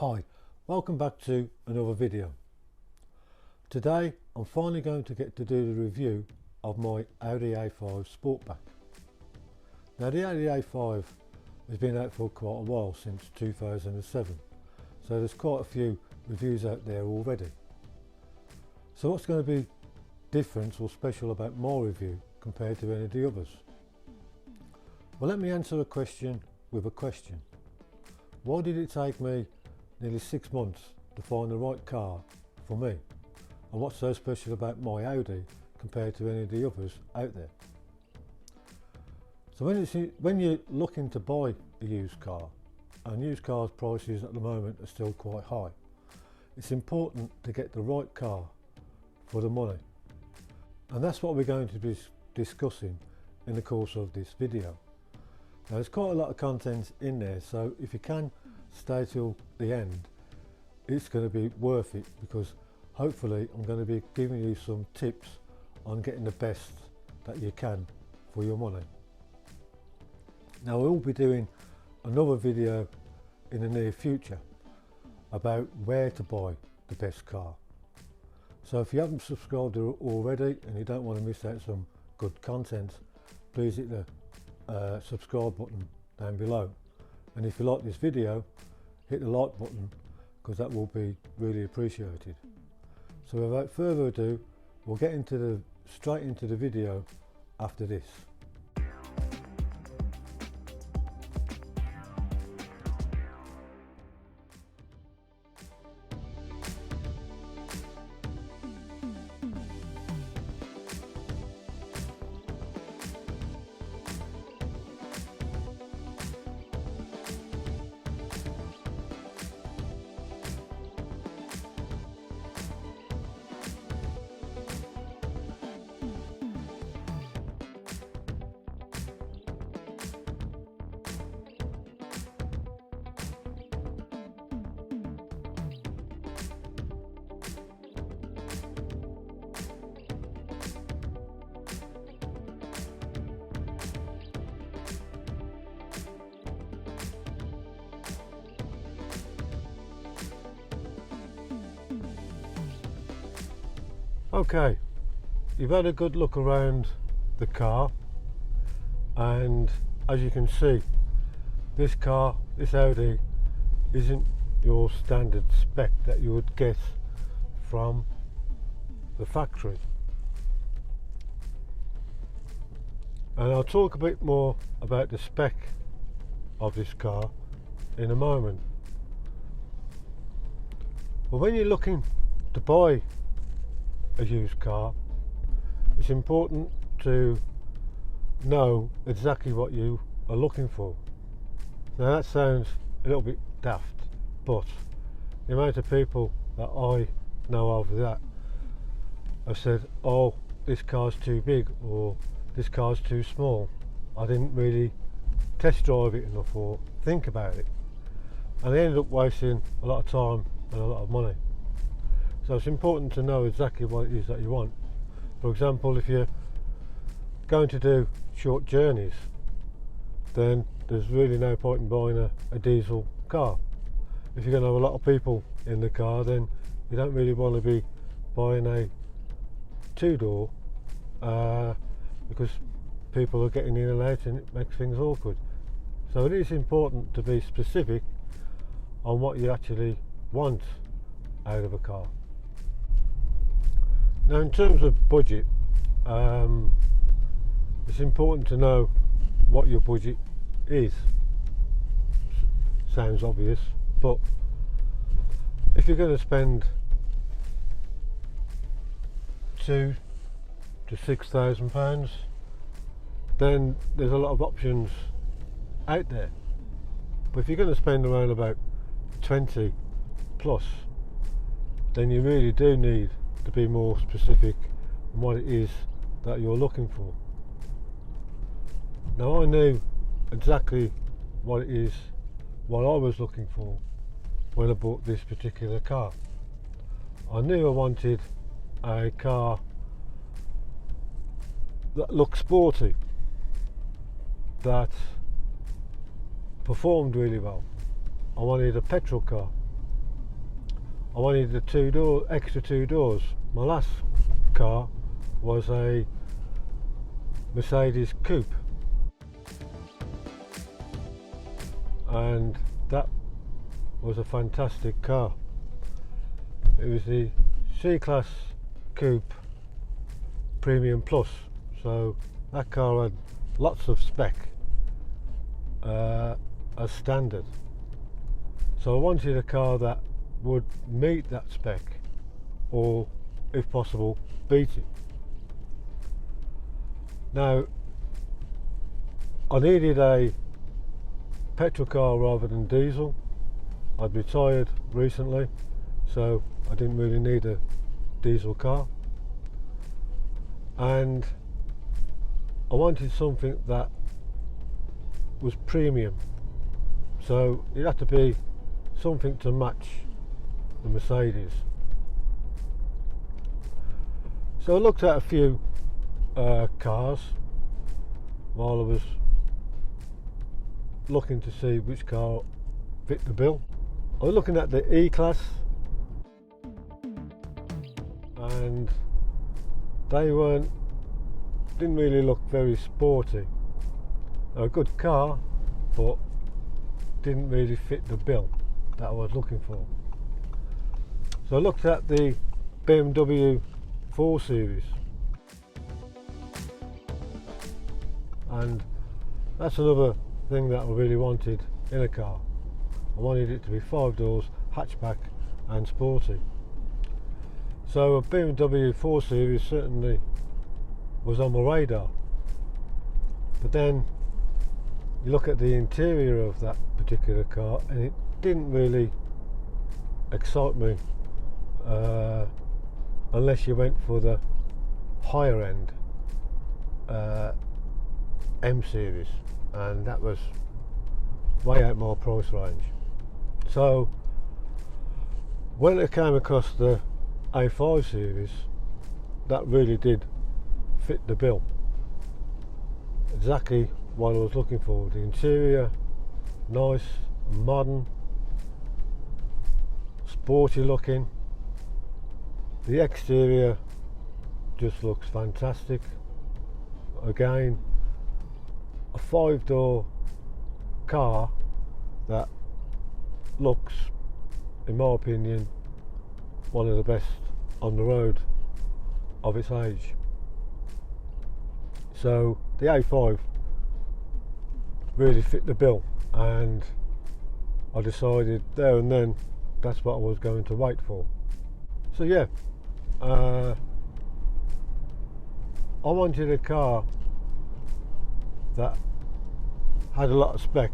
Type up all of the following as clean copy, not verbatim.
Hi, welcome back to another video. Today I'm finally going to get to do the review of my Audi A5 Sportback. Now the Audi A5 has been out for quite a while, since 2007, so there's quite a few reviews out there already. So what's going to be different or special about my review compared to any of the others? Well, let me answer a question with a question. Why did it take me nearly 6 months to find the right car for me? And what's so special about my Audi compared to any of the others out there? So when you're looking to buy a used car, and used cars prices at the moment are still quite high, it's important to get the right car for the money. And that's what we're going to be discussing in the course of this video. Now there's quite a lot of content in there, so if you can stay till the end, it's going to be worth it, because hopefully I'm going to be giving you some tips on getting the best that you can for your money. Now we'll be doing another video in the near future about where to buy the best car. So if you haven't subscribed already and you don't want to miss out some good content, please hit the subscribe button down below, and if you like this video, hit the like button, because that will be really appreciated. So without further ado, we'll get straight into the video after this. Okay, you've had a good look around the car, and as you can see, this Audi isn't your standard spec that you would get from the factory. And I'll talk a bit more about the spec of this car in a moment. But when you're looking to buy a used car, it's important to know exactly what you are looking for. Now that sounds a little bit daft, but the amount of people that I know of that have said, oh, this car's too big, or this car's too small, I didn't really test drive it enough or think about it, and they ended up wasting a lot of time and a lot of money. So it's important to know exactly what it is that you want. For example, if you're going to do short journeys, then there's really no point in buying a diesel car. If you're going to have a lot of people in the car, then you don't really want to be buying a two-door, because people are getting in and out and it makes things awkward. So it is important to be specific on what you actually want out of a car. Now in terms of budget, it's important to know what your budget is. Sounds obvious, but if you're going to spend £2,000 to £6,000, then there's a lot of options out there. But if you're going to spend around about 20 plus, then you really do need to be more specific on what it is that you're looking for. Now I knew exactly what I was looking for when I bought this particular car. I knew I wanted a car that looked sporty, that performed really well. I wanted a petrol car I wanted the extra two doors. My last car was a Mercedes coupe, and that was a fantastic car. It was the C-Class Coupe Premium Plus, so that car had lots of spec as standard. So I wanted a car that would meet that spec, or if possible beat it. Now I needed a petrol car rather than diesel. I'd retired recently, so I didn't really need a diesel car, and I wanted something that was premium, so it had to be something to match the Mercedes. So I looked at a few cars while I was looking to see which car fit the bill. I was looking at the EClass, and they didn't really look very sporty. A good car, but didn't really fit the bill that I was looking for. So I looked at the BMW 4 Series, and that's another thing that I really wanted in a car. I wanted it to be 5 doors, hatchback and sporty. So a BMW 4 Series certainly was on my radar. But then you look at the interior of that particular car and it didn't really excite me, unless you went for the higher end M Series, and that was way out my price range. So when I came across the A5 series, that really did fit the bill. Exactly what I was looking for. The interior, nice, modern, sporty looking. The exterior just looks fantastic. Again, a 5-door car that looks, in my opinion, one of the best on the road of its age. So the A5 really fit the bill, and I decided there and then that's what I was going to wait for. So yeah, I wanted a car that had a lot of spec,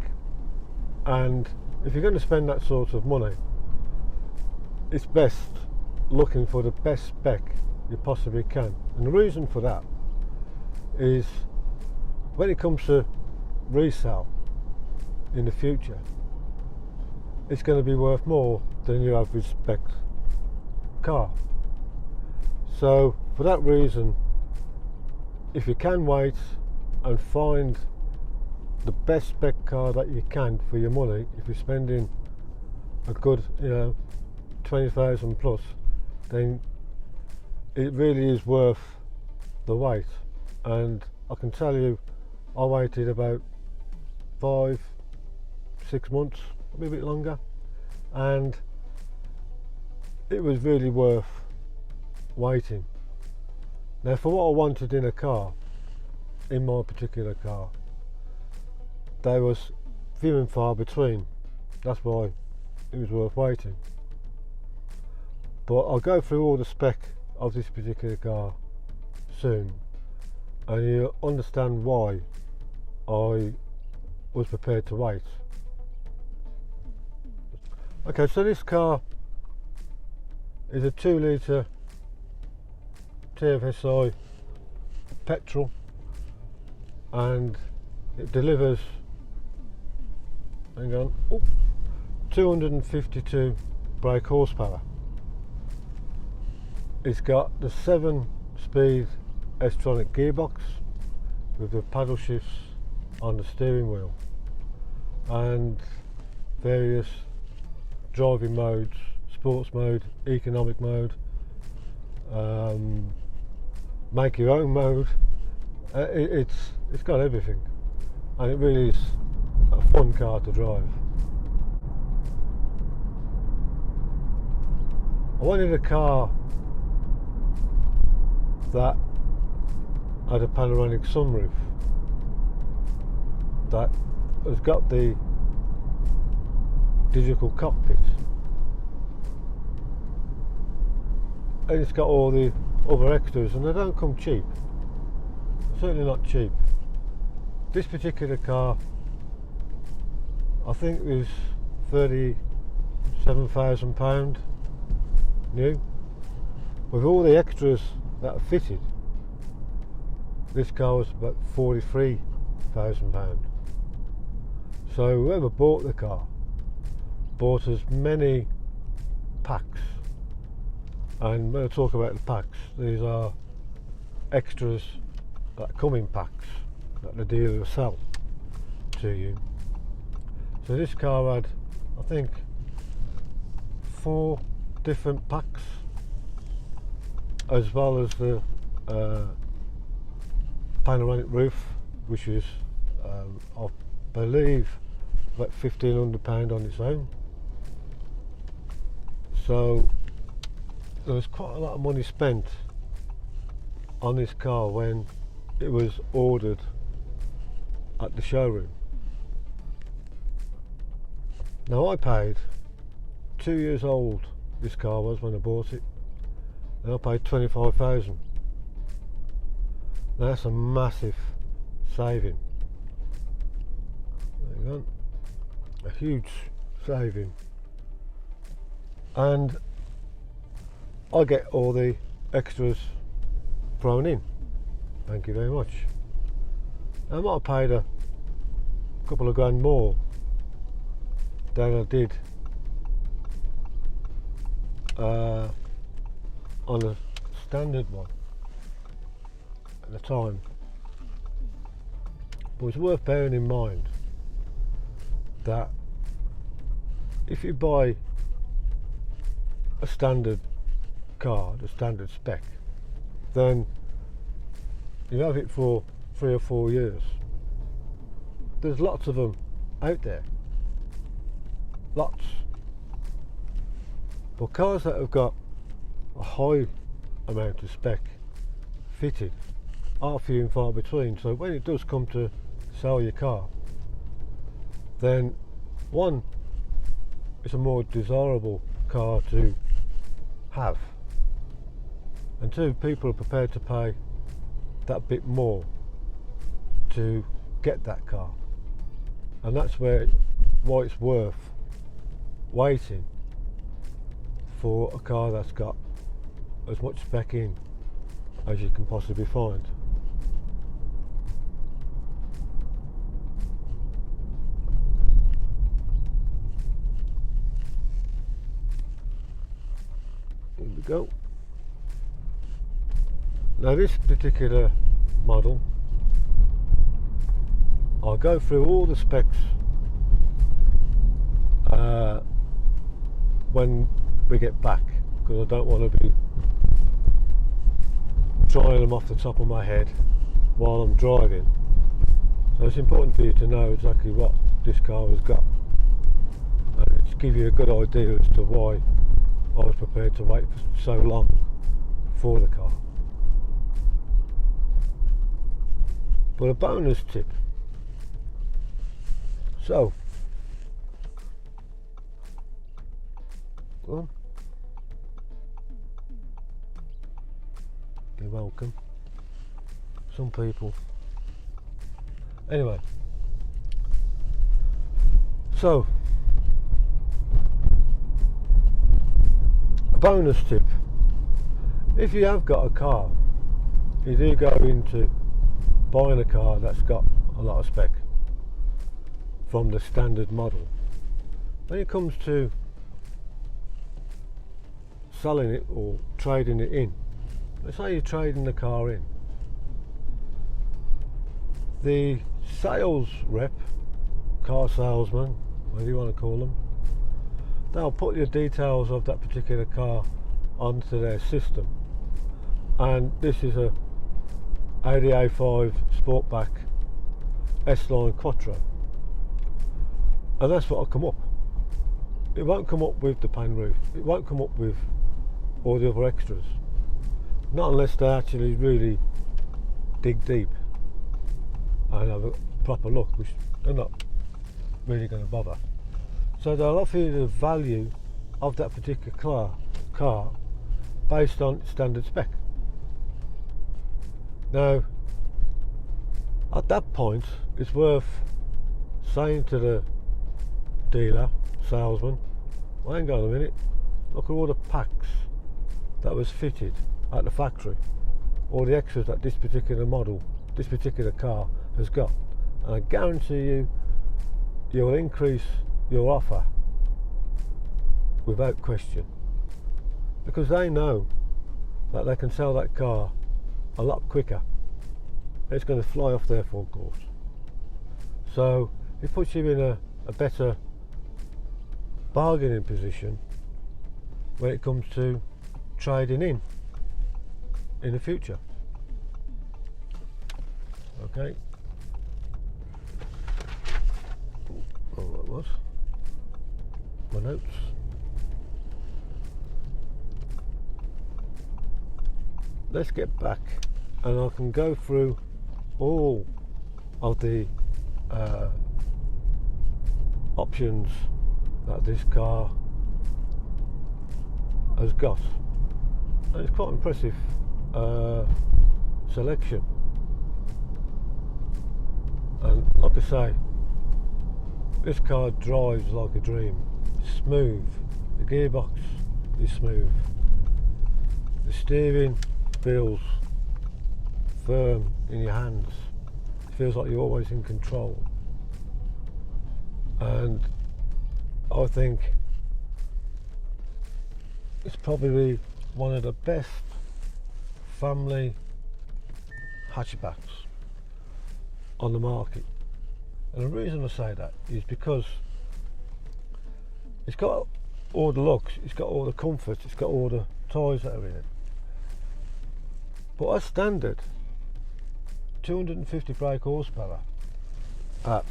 and if you're going to spend that sort of money, it's best looking for the best spec you possibly can. And the reason for that is when it comes to resale in the future, it's going to be worth more than your average spec car. So for that reason, if you can wait and find the best spec car that you can for your money, if you're spending a good 20,000 plus, then it really is worth the wait. And I can tell you, I waited about 5-6 months, maybe a bit longer, and it was really worth waiting. Now, for what I wanted in a car, in my particular car, there was few and far between. That's why it was worth waiting. But I'll go through all the spec of this particular car soon, and you'll understand why I was prepared to wait. Okay, so this car is a 2 litre TFSI petrol, and it delivers 252 brake horsepower. It's got the 7-speed S-tronic gearbox with the paddle shifts on the steering wheel and various driving modes, sports mode, economic mode, make your own mode. It's got everything, and it really is a fun car to drive. I wanted a car that had a panoramic sunroof, that has got the digital cockpit, and it's got all the other extras, and they don't come cheap. Certainly not cheap. This particular car, I think, was £37,000 new, with all the extras that are fitted. This car was about £43,000. So whoever bought the car bought as many packs, and when I talk about the packs, these are extras that come in packs that the dealer will sell to you. So this car had, I think, 4 different packs, as well as the panoramic roof, which is I believe about £1,500 on its own. So there was quite a lot of money spent on this car when it was ordered at the showroom. Now I paid, 2 years old this car was when I bought it, and I paid £25,000. Now that's a massive saving. Hang on, a huge saving, and I get all the extras thrown in. Thank you very much. I might have paid a couple of grand more than I did on a standard one at the time, but it's worth bearing in mind that if you buy a standard car, the standard spec, then you have it for 3 or 4 years. There's lots of them out there, lots. But cars that have got a high amount of spec fitted are few and far between. So when it does come to sell your car, then one, it's a more desirable car to have, and two, people are prepared to pay that bit more to get that car, and that's why it's worth waiting for a car that's got as much spec in as you can possibly find. Here we go. Now this particular model, I'll go through all the specs when we get back, because I don't want to be trying them off the top of my head while I'm driving. So it's important for you to know exactly what this car has got, and to give you a good idea as to why I was prepared to wait for so long for the car. But a bonus tip. So, well, you're welcome. Some people. Anyway, so a bonus tip. If you have got a car, you do go into buying a car that's got a lot of spec from the standard model. When it comes to selling it or trading it in, let's say you're trading the car in, the sales rep, car salesman, whatever you want to call them, they'll put your details of that particular car onto their system. And this is a Audi A5 Sportback S-Line Quattro, and that's what will come up. It won't come up with the pan roof, it won't come up with all the other extras, not unless they actually really dig deep and have a proper look, which they're not really going to bother. So they'll offer you the value of that particular car based on standard spec. Now, at that point, it's worth saying to the dealer, salesman, well, hang on a minute, look at all the packs that was fitted at the factory, all the extras that this particular model, this particular car has got, and I guarantee you, you'll increase your offer without question, because they know that they can sell that car a lot quicker. It's going to fly off their forecourt. So it puts you in a better bargaining position when it comes to trading in the future. Okay. Oh, that was my notes. Let's get back, and I can go through all of the options that this car has got, and it's quite impressive selection. And like I say, this car drives like a dream. It's smooth, the gearbox is smooth, the steering feels firm in your hands, it feels like you're always in control, and I think it's probably one of the best family hatchbacks on the market. And the reason I say that is because it's got all the looks, it's got all the comforts, it's got all the toys that are in it, but as standard, 250 brake horsepower at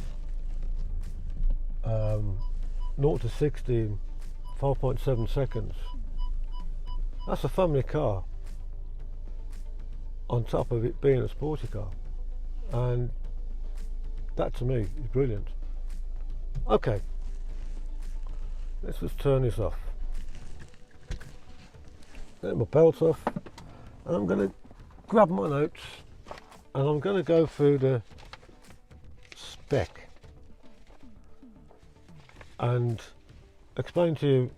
0 to 60 in 5.7 seconds. That's a family car on top of it being a sporty car, and that to me is brilliant. Okay, let's just turn this off, get my belt off, and I'm going to grab my notes and I'm going to go through the spec and explain to you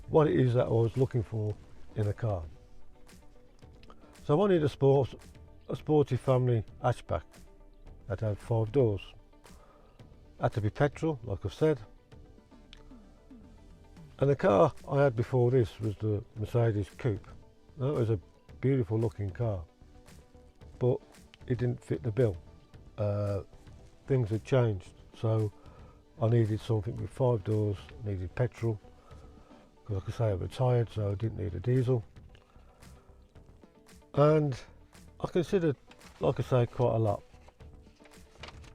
what it is that I was looking for in a car. So I wanted a sporty family hatchback that had 5 doors. Had to be petrol, like I've said. And the car I had before this was the Mercedes Coupe. Now, it was a beautiful looking car, but it didn't fit the bill. Things had changed, so I needed something with 5 doors, needed petrol, because like I say, I retired, so I didn't need a diesel. And I considered, like I say, quite a lot.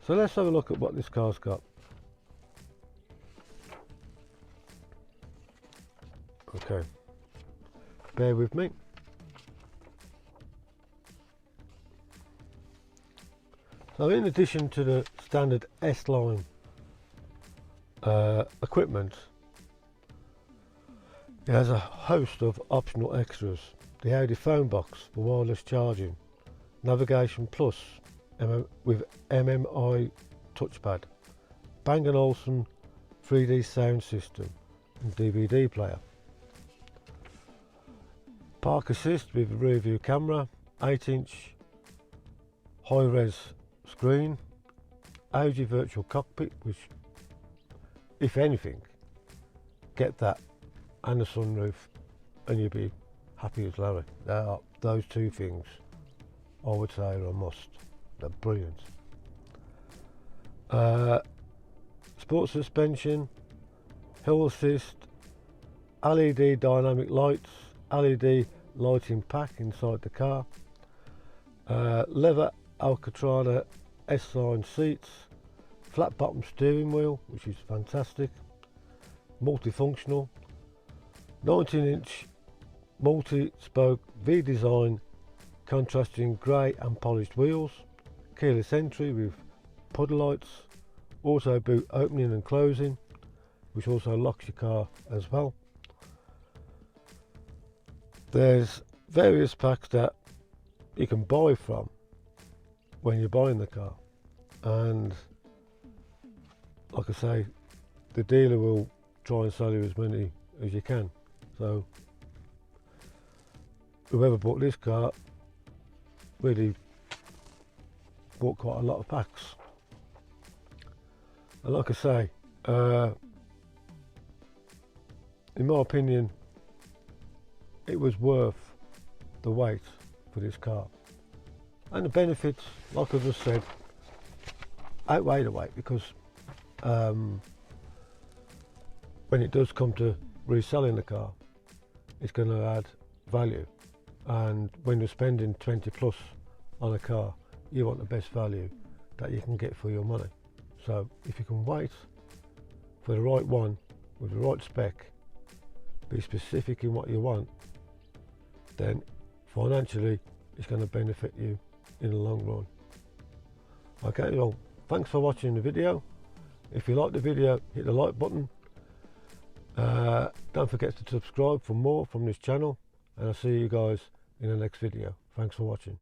So let's have a look at what this car's got. Okay, bear with me. So in addition to the standard S-Line equipment, it has a host of optional extras. The Audi phone box for wireless charging, Navigation Plus with MMI touchpad, Bang & Olufsen 3D sound system and DVD player, Park Assist with rear view camera, 8-inch high-res screen, Audi virtual cockpit, which, if anything, get that and the sunroof and you'll be happy as Larry. Those two things I would say are a must. They're brilliant. Sport suspension, hill assist, LED dynamic lights, LED lighting pack inside the car, leather Alcantara S-line seats, flat bottom steering wheel, which is fantastic, multifunctional, 19-inch multi-spoke V-design contrasting grey and polished wheels, keyless entry with puddle lights, auto boot opening and closing, which also locks your car as well. There's various packs that you can buy from when you're buying the car, and like I say, the dealer will try and sell you as many as you can. So whoever bought this car really bought quite a lot of packs. And like I say, in my opinion, it was worth the wait for this car, and the benefits, like I just said, outweigh the wait, because when it does come to reselling the car, it's going to add value, and when you're spending 20 plus on a car, you want the best value that you can get for your money. So if you can wait for the right one with the right spec, be specific in what you want, then financially it's going to benefit you in the long run. Okay, well, thanks for watching the video. If you like the video, hit the like button. Don't forget to subscribe for more from this channel, and I'll see you guys in the next video. Thanks for watching.